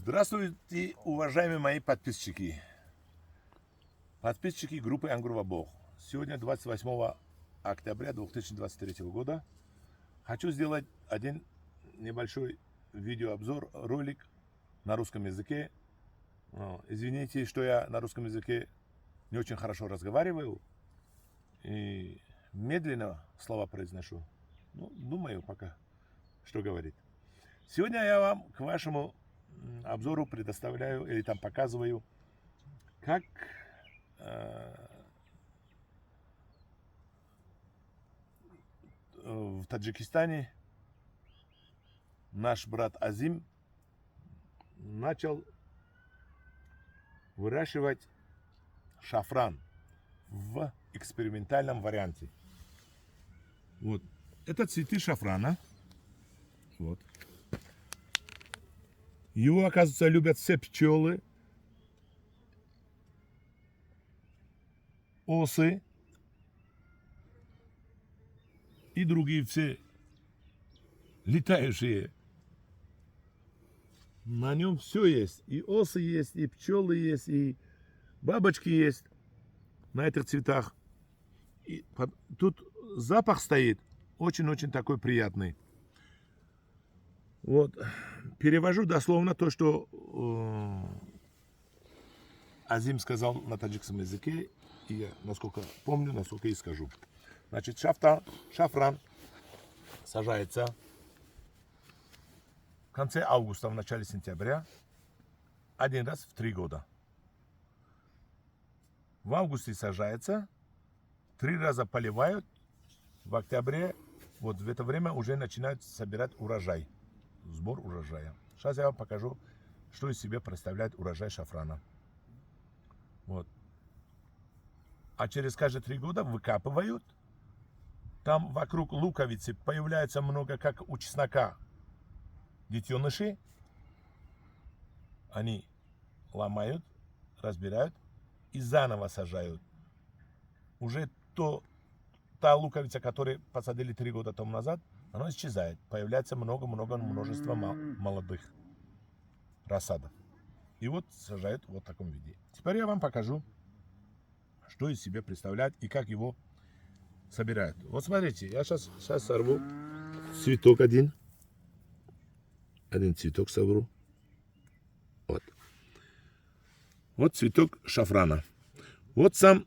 Здравствуйте, уважаемые мои подписчики. Подписчики группы Ангурова Бог. Сегодня 28 октября 2023 года. Хочу сделать один небольшой видеообзор, ролик на русском языке. Извините, что я на русском языке не очень хорошо разговариваю и медленно слова произношу. Думаю пока, что говорит. Сегодня я вам к вашему обзору предоставляю или там показываю, как в Таджикистане наш брат Азим начал выращивать шафран в экспериментальном варианте. Вот. Это цветы шафрана. Вот. Его, оказывается, любят все пчелы, осы и другие все летающие. На нем все есть. И осы есть, и пчелы есть, и бабочки есть на этих цветах. И тут запах стоит очень-очень такой приятный. Вот. Перевожу дословно то, что Азим сказал на таджикском языке. И я, насколько помню, насколько и скажу. Значит, шафран сажается в конце августа, в начале сентября, один раз в 3 года. В августе сажается, 3 раза поливают, в октябре, вот в это время уже начинают собирать урожай, сбор урожая. Сейчас я вам покажу, что из себя представляет урожай шафрана. Вот. А через каждые 3 года выкапывают. Там вокруг луковицы появляется много, как у чеснока, детеныши. Они ломают, разбирают и заново сажают. Уже та луковица, которую посадили 3 года тому назад, она исчезает. Появляется множество молодых рассадов. И вот сажают вот в таком виде. Теперь я вам покажу, что из себя представляет и как его собирают. Вот смотрите, я сейчас сорву цветок один. Один цветок соберу. Вот. Вот цветок шафрана. Вот сам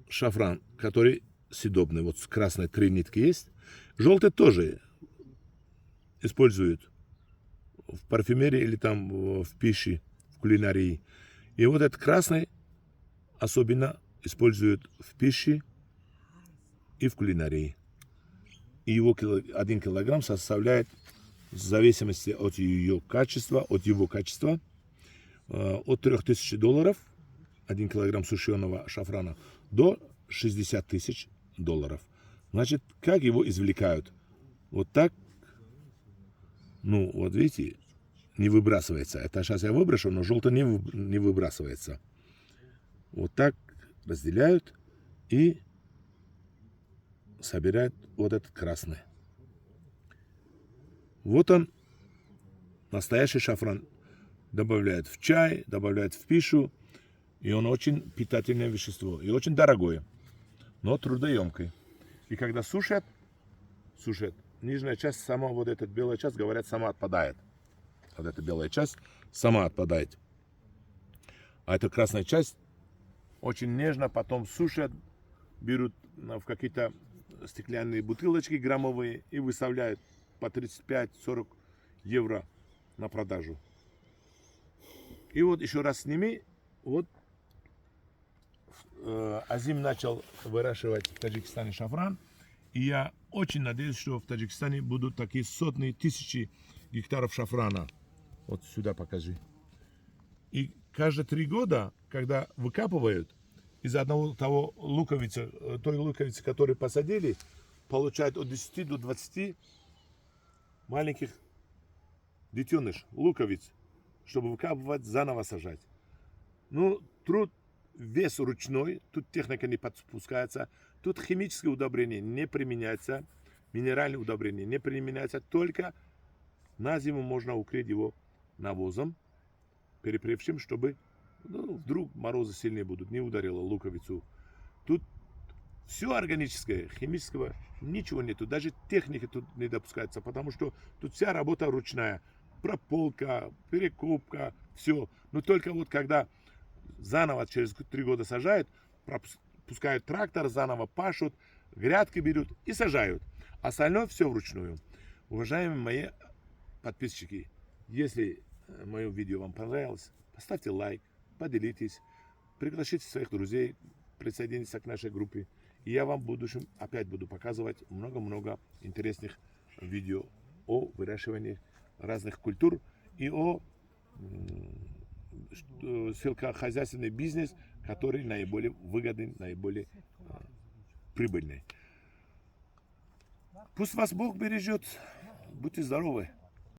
шафран, который съедобный. Вот с красной 3 нитки есть. Желтый тоже используют в парфюмерии или там в пище, в кулинарии. И вот этот красный особенно используют в пище и в кулинарии. И его 1 килограмм составляет, в зависимости от его качества, от $3000, 1 килограмм сушеного шафрана, до $60 000. Значит, как его извлекают? Вот так. Ну, вот видите, не выбрасывается. Это сейчас я выброшу, но желтый не выбрасывается. Вот так разделяют и собирают вот этот красный. Вот он, настоящий шафран. Добавляют в чай, добавляют в пищу. И он очень питательное вещество. И очень дорогое, но трудоемкое. И когда сушат, нижняя часть, сама вот эта белая часть, говорят, сама отпадает. Вот эта белая часть сама отпадает. А эта красная часть очень нежно потом сушат, берут в какие-то стеклянные бутылочки граммовые и выставляют по 35-40 евро на продажу. И вот еще раз с ними, вот Азим начал выращивать в Таджикистане шафран. И я очень надеюсь, что в Таджикистане будут такие сотни, тысячи гектаров шафрана. Вот сюда покажи. И каждые 3 года, когда выкапывают, из одного той луковицы, которую посадили, получают от 10 до 20 маленьких детеныш, луковиц, чтобы выкапывать, заново сажать. Ну, труд весь ручной, тут техника не подпускается, тут химические удобрения не применяются, минеральные удобрения не применяются, только На зиму можно укрыть его навозом, перепревшим, чтобы вдруг морозы сильнее будут, не ударило луковицу. Тут все органическое, химического ничего нету, даже техники тут не допускается, потому что тут вся работа ручная, прополка, перекопка, все. Но только вот когда заново через 3 года сажают, пускают трактор, заново пашут, грядки берут и сажают. Остальное все вручную. Уважаемые мои подписчики, если мое видео вам понравилось, поставьте лайк, поделитесь, пригласите своих друзей, присоединитесь к нашей группе. И я вам в будущем опять буду показывать много-много интересных видео о выращивании разных культур и о сельскохозяйственный бизнес, который наиболее выгодный, наиболее прибыльный. Пусть вас Бог бережет. Будьте здоровы.